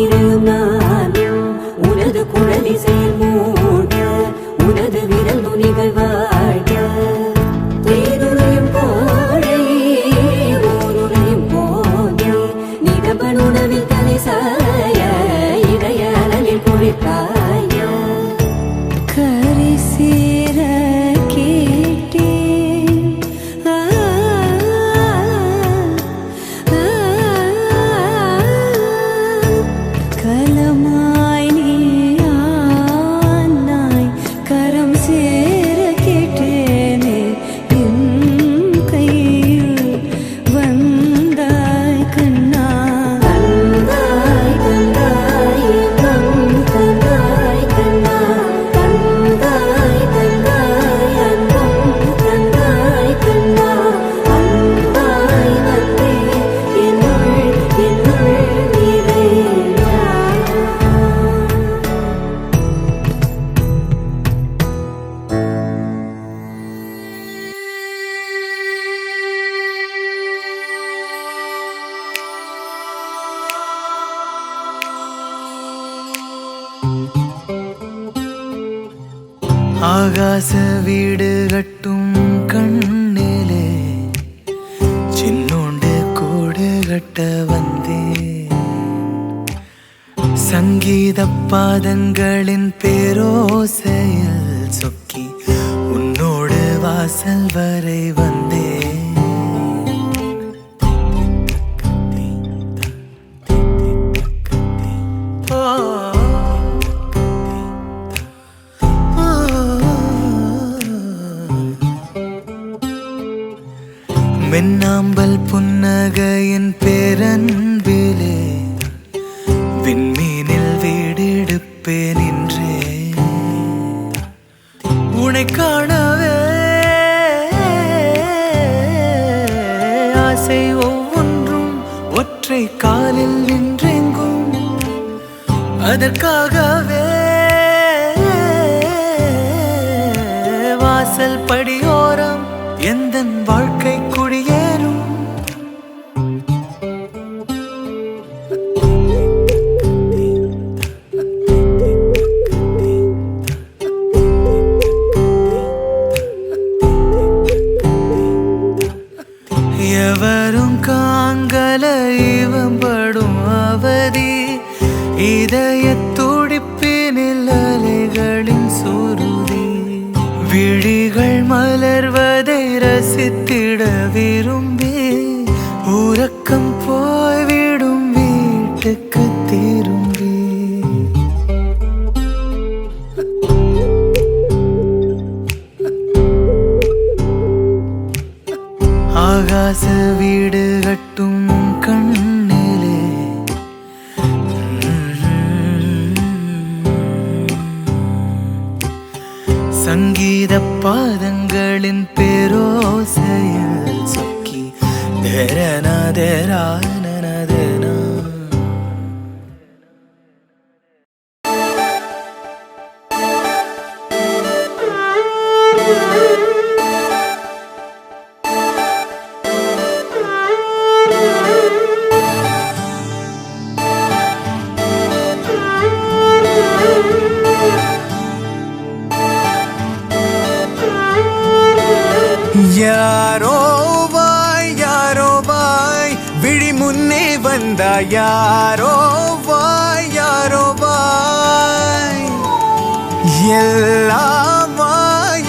நிறையும் நானும் உனது குழலிசையில் மூட உனது விரல் நுனிகள் வாட தேனுரையும் கோழை ஊருரையும் போதை நிதம்பன் உணவில் தலை சாய இதய அனலில் குளிர்காய கரை சேர ஆகாச வீடு கட்டும் கண்ணிலே சின்னோண்டு கூடு கட்ட வந்தே சங்கீத பாதங்களின் பேரோசையில் சொக்கி உன்னோடு வாசல் வரை வந்தே மின்னாம்பல் புன்னகையின் பேரன்பிலே விண்மீனில் வீடெடுப்பேன் என்றே உன்னை காணவே ஆசை ஒவ்வொன்றும் ஒற்றை காலில் நின்றெங்கும் அதற்காகவே வாசல் படியோரம் எந்தன் வாழ்க்கை குடியேறும் எவரும் காங்கல இவம்படும் அவதி இதய துடிப்பினில் அலைகளின் சுருதி விழிகள் மலர்வதை ரசித்திட விரும்பி உறக்கம் போய்விடும் வீட்டுக்கு திரும்பி ஆகாச வீடு கட்டும் கண்ணிலே சங்கீத பாதங்களின் பேரோசையில் சொக்கி தேரனா தேரானா தேனா யாரோ வாய் விழி முன்னே வந்தா யாரோ வாய்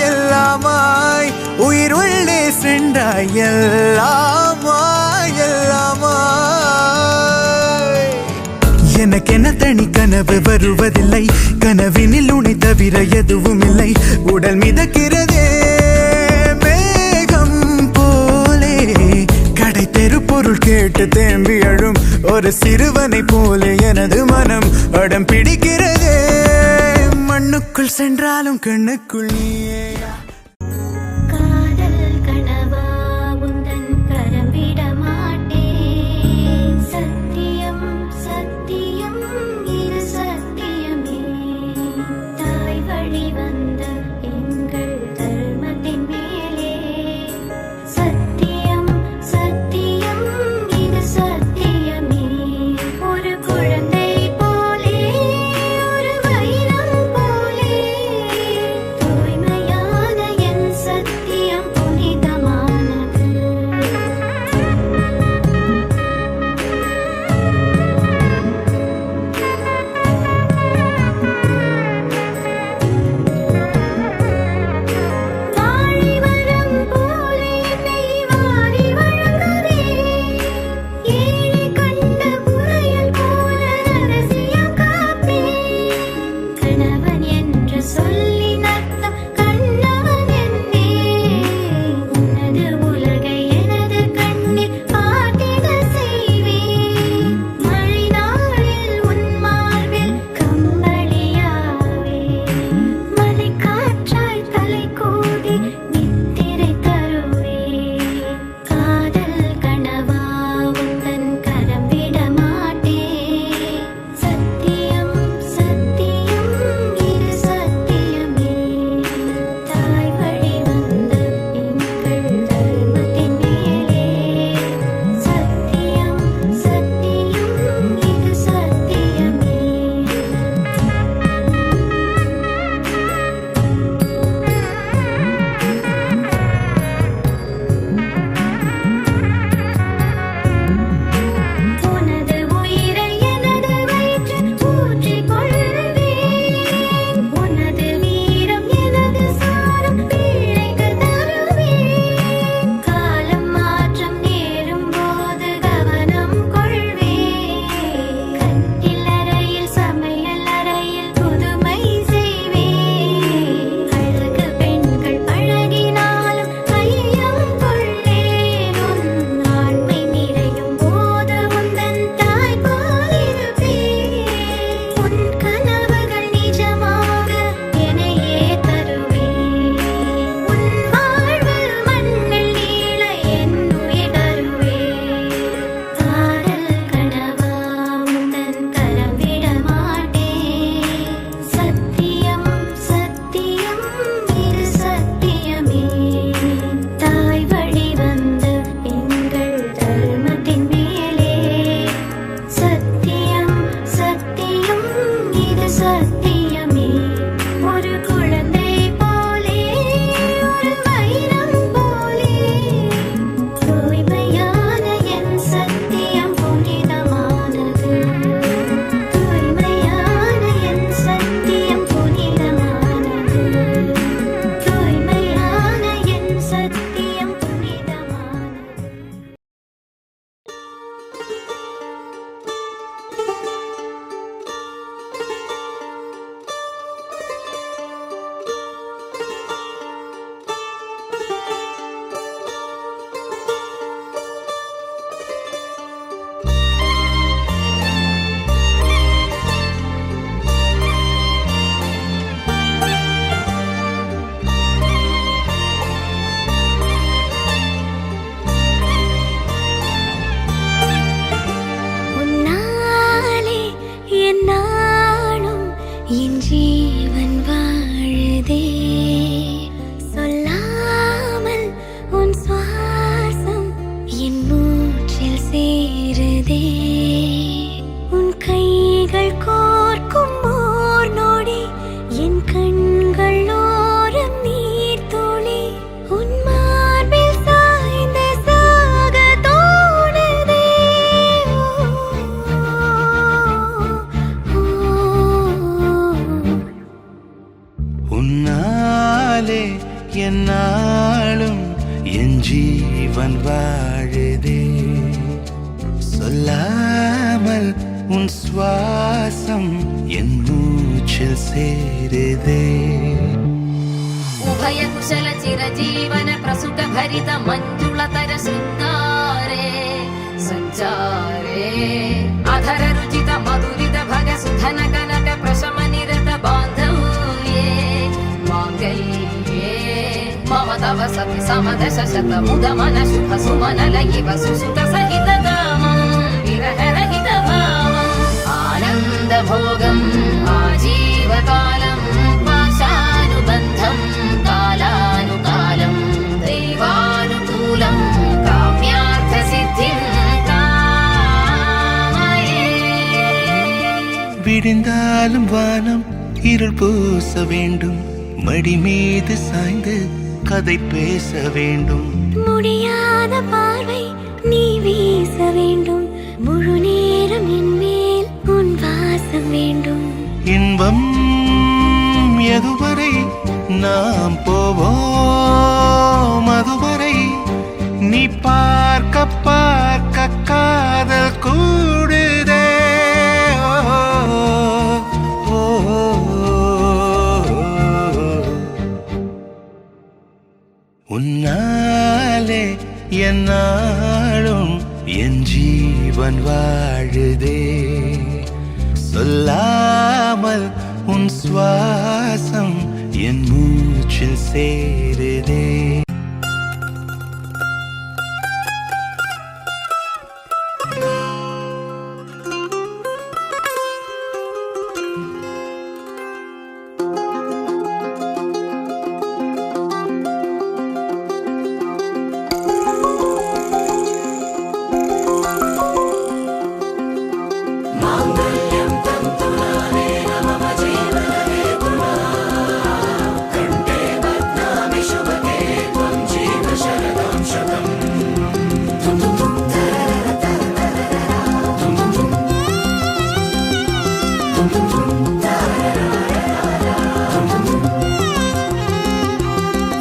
எல்லாமாய் உயிர் உள்ளே சென்றாய் எல்லாமாய் எனக்கென தனி கனவு வருவதில்லை கனவினில் உன்னை தவிர எதுவும் இல்லை உடல் மிதக்கிறதே கடை தெரு பொருள் கேட்டு தேம்பி அழும் ஒரு சிறுவனை போல எனது மனம் அடம் பிடிக்கிறதே மண்ணுக்குள் சென்றாலும் கண்ணுக்குள் நீயே சத்தியம் இது சத்தியமே ஒரு குழந்தை என்னாலும் என் ஜீவன் வாழுதே சொல்லாமல் உன் சுவாசம் என் மூச்சில் சேருதே उभय कुशल चिरजीवन प्रसुख भरित मञ्जुलतर शृङ्गारे सञ्चारे अधर रुचित मधुरित भग सुधन कनक प्रशम निरत बान्धव्ये माङ्गल्ये मम तव सति समदश शत मुद मन शुभ सुमन लयिव सुसुत सहित कामं विरह रहित भावम् आनन्द भोगम् आजीवकालम् पाशानुबन्धम् कालानुकालम् दैवानुकूलम् काम्यार्थसिद्धिम् कामये விடிந்தாலும் வானம் இருள் பூச வேண்டும் மடி மீது சாய்ந்து கதை பேச வேண்டும் முடியாத பார்வை நீ வீச வேண்டும் முழு நேரம் என் மேல் உன் வாசம் வேண்டும் இன்பம் எதுவரை நாம் போவோம் அதுவரை நீ பார்க்க பார்க்க காதல் கூடுதே ஓ, ஓ, உன்னாலே என்னாலும் என் ஜீவன் வாழுதே சொல்லாமல் உன் சுவாசம் என் மூச்சில் சேருதே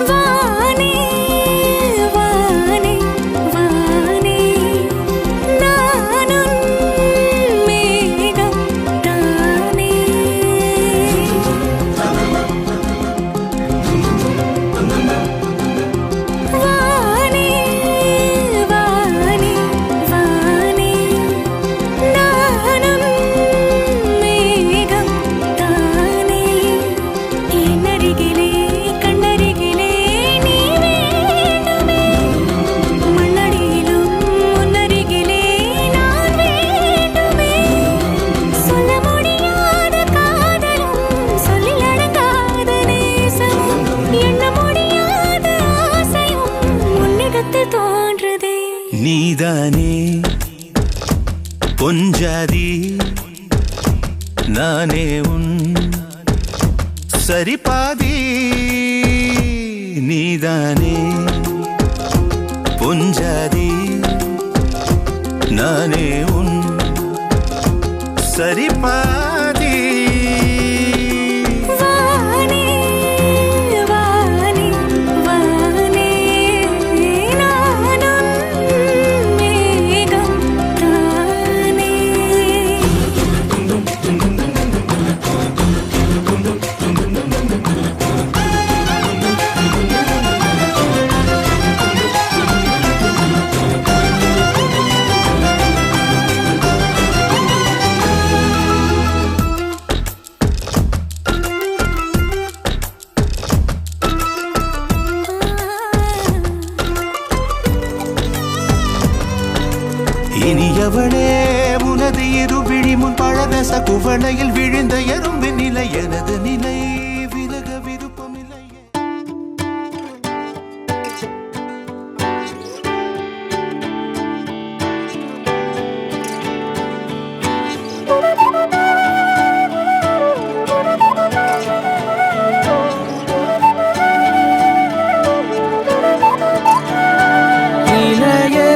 வானே வானே வானே நானும் மேகம் தானே வானே வானே வானே நானும் மேகம் தானே என்னருகிலே கண்ணருகிலே நீ வேண்டுமே மண்ணடியிலும் முன்னருகிலே நான் வேண்டுமே சொல்ல முடியாத காதலும் சொல்லில் அடங்காத நேசமும் எண்ண முடியாத ஆசையும் உன்னிடத்தில் தோன்றுதே நீதானே பொஞ்சாதி நானே உன் சரிபாதி நீதானே பொஞ்சாதி நானே உன் சரிபாதி வானே வானே வானே நானும் மேகம் தானே இனியவளே உனது இரு விழி முன் பழதச குவளையில் விழுந்த எறும்பு நிலை எனது நிலை விலக விருப்பமில்லை இளையே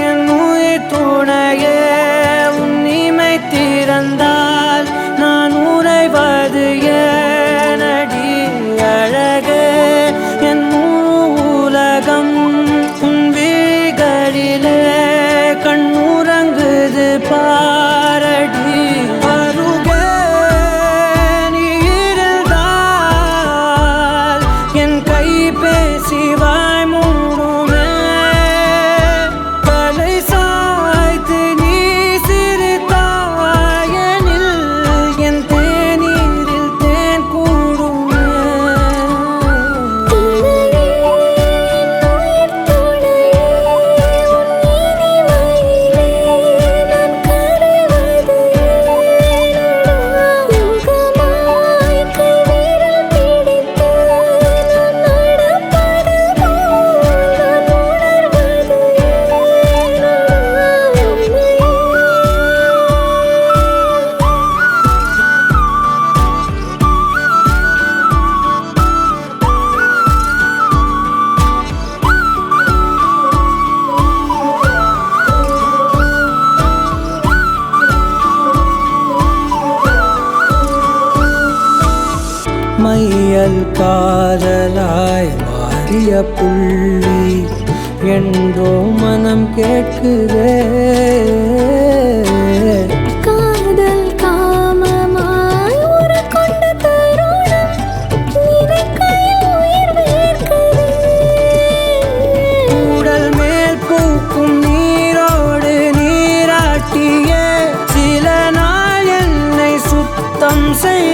என் உயிர் துணையே உன் இமை திறந்தால் நான் உறைவது ஏன் புயல் காதலாய் மாறிய புள்ளி என்றோ மனம் கேட்குதே. காதல் காமமாய் உருக்கொண்ட தருணம் நினைக்கையில் உயிர் வேர்க்குதே. உடல் மேல் பூக்கும் நீரோடு நீராட்டிய சில நாள் என்னை சுத்தம் செய்